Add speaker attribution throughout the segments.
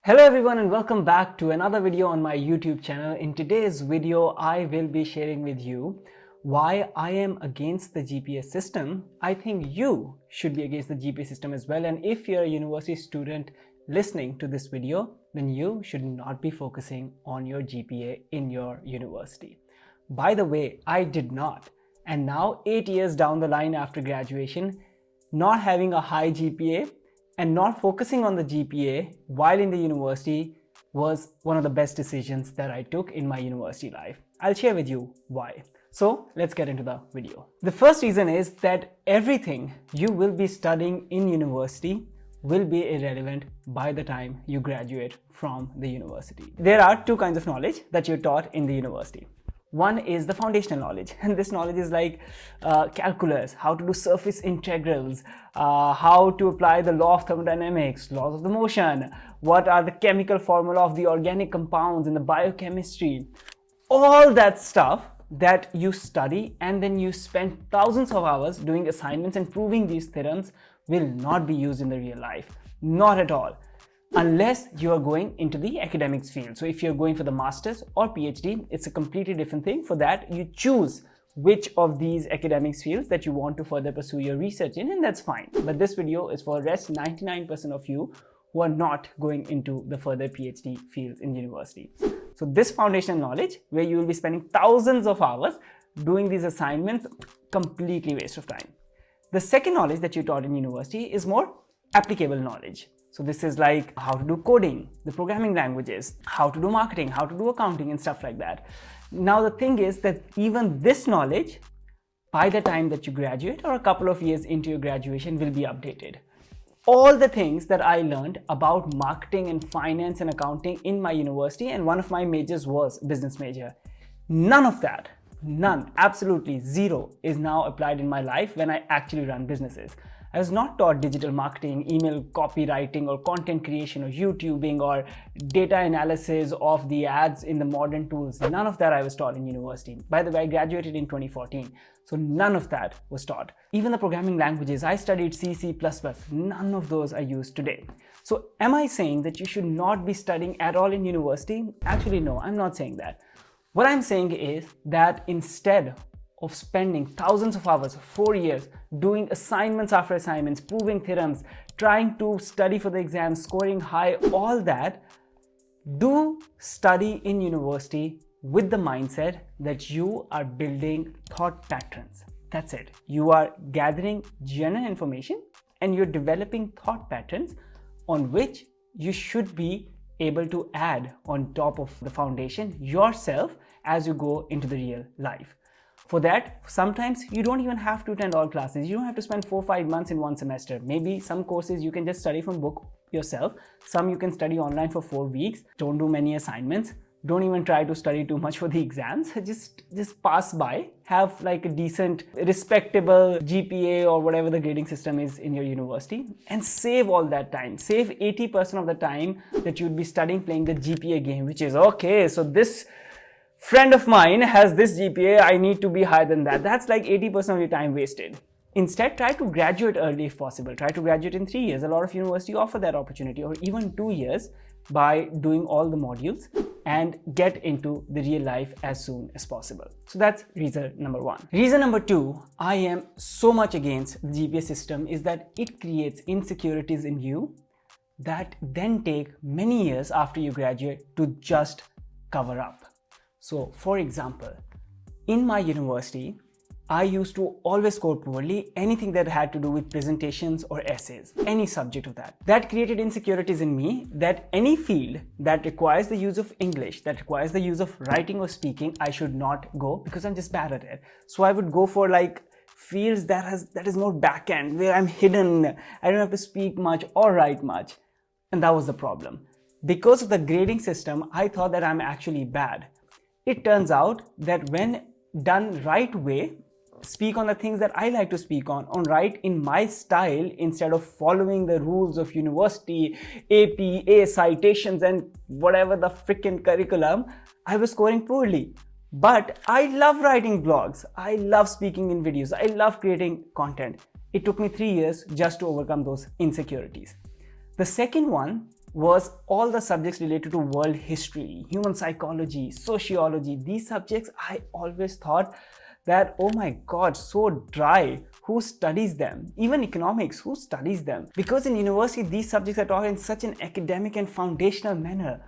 Speaker 1: Hello everyone and welcome back to another video on my YouTube channel. In today's video, I will be sharing with you why I am against the GPA system. I think you should be against the GPA system as well. And if you're a university student listening to this video, then you should not be focusing on your GPA in your university. By the way, I did not. And now 8 years down the line after graduation, not having a high GPA and not focusing on the GPA while in the university was one of the best decisions that I took in my university life. I'll share with you why. So let's get into the video. The first reason is that everything you will be studying in university will be irrelevant by the time you graduate from the university. There are two kinds of knowledge that you're taught in the university. One is the foundational knowledge, and this knowledge is like calculus, how to do surface integrals, how to apply the law of thermodynamics, laws of the motion, what are the chemical formula of the organic compounds in the biochemistry, all that stuff that you study and then you spend thousands of hours doing assignments and proving these theorems will not be used in the real life, not at all. Unless you are going into the academics field. So if you're going for the master's or PhD, it's a completely different thing. For that, you choose which of these academics fields that you want to further pursue your research in, and that's fine. But this video is for the rest 99% of you who are not going into the further PhD fields in university. So this foundational knowledge, where you will be spending thousands of hours doing these assignments, completely waste of time. The second knowledge that you taught in university is more applicable knowledge. So this is like how to do coding, the programming languages, how to do marketing, how to do accounting and stuff like that. Now the thing is that even this knowledge, by the time that you graduate or a couple of years into your graduation, will be updated. All the things that I learned about marketing and finance and accounting in my university, and one of my majors was business major, none of that, none, absolutely zero, is now applied in my life when I actually run businesses. I was not taught digital marketing, email copywriting, or content creation, or YouTubing, or data analysis of the ads in the modern tools. None of that I was taught in university. By the way, I graduated in 2014, so none of that was taught. Even the programming languages, I studied C, C++, none of those are used today. So am I saying that you should not be studying at all in university? Actually, no, I'm not saying that. What I'm saying is that instead of spending thousands of hours, 4 years, doing assignments after assignments, proving theorems, trying to study for the exams, scoring high, all that, do study in university with the mindset that you are building thought patterns. That's it. You are gathering general information and you're developing thought patterns on which you should be able to add on top of the foundation yourself as you go into the real life. For that, sometimes you don't even have to attend all classes. You don't have to spend 4 or 5 months in one semester. Maybe some courses you can just study from book yourself. Some you can study online for 4 weeks. Don't do many assignments. Don't even try to study too much for the exams. Just pass by. Have like a decent, respectable GPA or whatever the grading system is in your university, and save all that time. Save 80% of the time that you'd be studying playing the GPA game, which is okay. So this friend of mine has this GPA, I need to be higher than that. That's like 80% of your time wasted. Instead, try to graduate early if possible. Try to graduate in 3 years. A lot of universities offer that opportunity, or even 2 years, by doing all the modules and get into the real life as soon as possible. So that's reason number one. Reason number two, I am so much against the GPA system, is that it creates insecurities in you that then take many years after you graduate to just cover up. So, for example, in my university, I used to always score poorly anything that had to do with presentations or essays, any subject of that. That created insecurities in me that any field that requires the use of English, that requires the use of writing or speaking, I should not go because I'm just bad at it. So I would go for like fields that is more back end, where I'm hidden, I don't have to speak much or write much. And that was the problem. Because of the grading system, I thought that I'm actually bad. It turns out that when done right way, speak on the things that I like to speak on write in my style instead of following the rules of university, APA citations and whatever the freaking curriculum, I was scoring poorly. But I love writing blogs, I love speaking in videos, I love creating content. It took me 3 years just to overcome those insecurities. The second one was all the subjects related to world history, human psychology, sociology. These subjects, I always thought that, oh my god, so dry. Who studies them? Even economics, who studies them? Because in university, these subjects are taught in such an academic and foundational manner.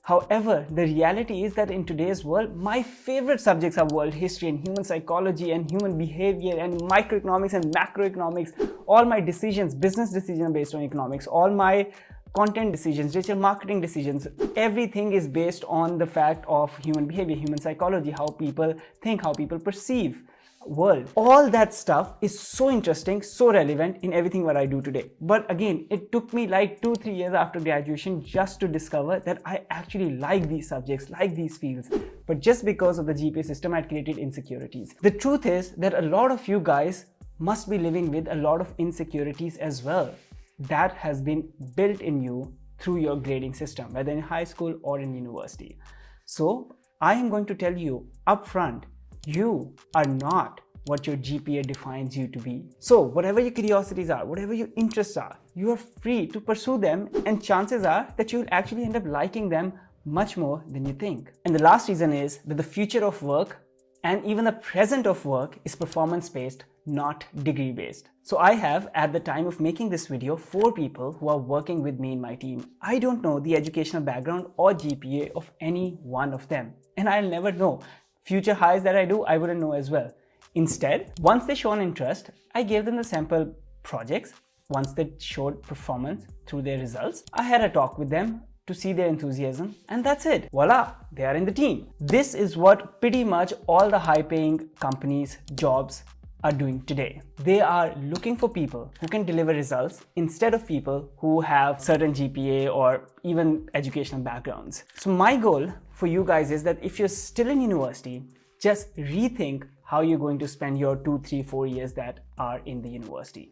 Speaker 1: However, the reality is that in today's world, my favorite subjects are world history and human psychology and human behavior and microeconomics and macroeconomics. All my decisions, business decisions are based on economics. All my content decisions, digital marketing decisions, everything is based on the fact of human behavior, human psychology, how people think, how people perceive world. All that stuff is so interesting, so relevant in everything what I do today. But again, it took me like 2-3 years after graduation just to discover that I actually like these subjects, like these fields. But just because of the GPA system, I created insecurities. The truth is that a lot of you guys must be living with a lot of insecurities as well. That has been built in you through your grading system, whether in high school or in university. So I am going to tell you upfront, you are not what your GPA defines you to be. So whatever your curiosities are, whatever your interests are, you are free to pursue them, and chances are that you'll actually end up liking them much more than you think. And the last reason is that the future of work and even the present of work is performance-based, not degree-based. So I have, at the time of making this video, 4 people who are working with me in my team. I don't know the educational background or GPA of any one of them, and I'll never know. Future hires that I do, I wouldn't know as well. Instead, once they show an interest, I gave them the sample projects. Once they showed performance through their results, I had a talk with them to see their enthusiasm, and that's it. Voila, they are in the team. This is what pretty much all the high-paying companies, jobs are doing today. They are looking for people who can deliver results instead of people who have certain GPA or even educational backgrounds. So my goal for you guys is that if you're still in university, just rethink how you're going to spend your 2, 3, 4 years that are in the university.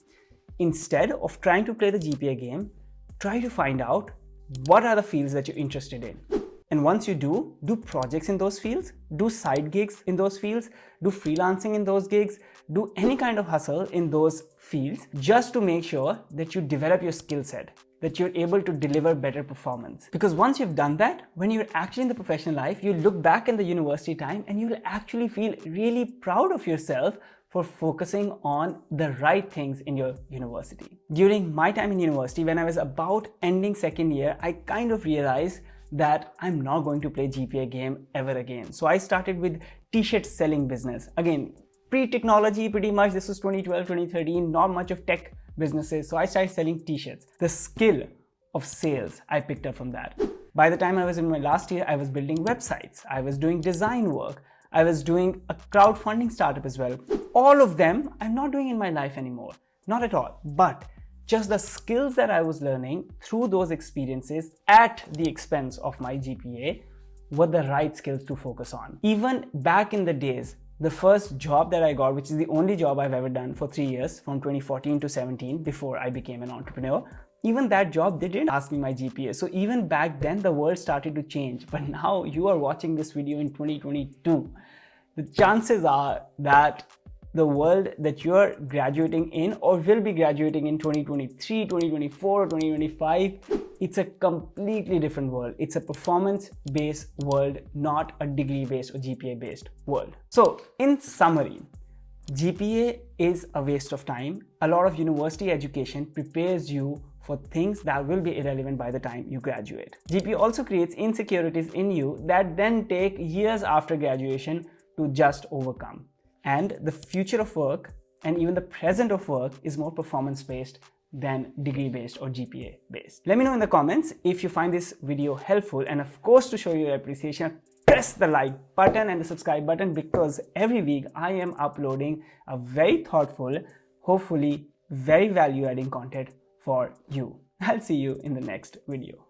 Speaker 1: Instead of trying to play the GPA game, try to find out what are the fields that you're interested in. And once you do projects in those fields, do side gigs in those fields, do freelancing in those gigs, do any kind of hustle in those fields, just to make sure that you develop your skill set, that you're able to deliver better performance. Because once you've done that, when you're actually in the professional life, you look back in the university time and you'll actually feel really proud of yourself for focusing on the right things in your university. During my time in university, when I was about ending second year, I kind of realized that I'm not going to play GPA game ever again. So I started with t-shirt selling business. Again, pre-technology pretty much, this was 2012, 2013, not much of tech businesses. So I started selling t-shirts. The skill of sales I picked up from that. By the time I was in my last year, I was building websites. I was doing design work. I was doing a crowdfunding startup as well. All of them I'm not doing in my life anymore. Not at all. But just the skills that I was learning through those experiences at the expense of my GPA were the right skills to focus on. Even back in the days, the first job that I got, which is the only job I've ever done for 3 years, from 2014 to 17, before I became an entrepreneur, even that job, they didn't ask me my GPA. So even back then, the world started to change. But now you are watching this video in 2022. The chances are that the world that you're graduating in or will be graduating in 2023, 2024, or 2025, it's a completely different world. It's a performance-based world, not a degree-based or GPA-based world. So in summary, GPA is a waste of time. A lot of university education prepares you for things that will be irrelevant by the time you graduate. GPA also creates insecurities in you that then take years after graduation to just overcome. And the future of work and even the present of work is more performance-based than degree-based or GPA-based. Let me know in the comments if you find this video helpful, and of course, to show your appreciation, press the like button and the subscribe button, because every week I am uploading a very thoughtful, hopefully very value-adding content for you. I'll see you in the next video.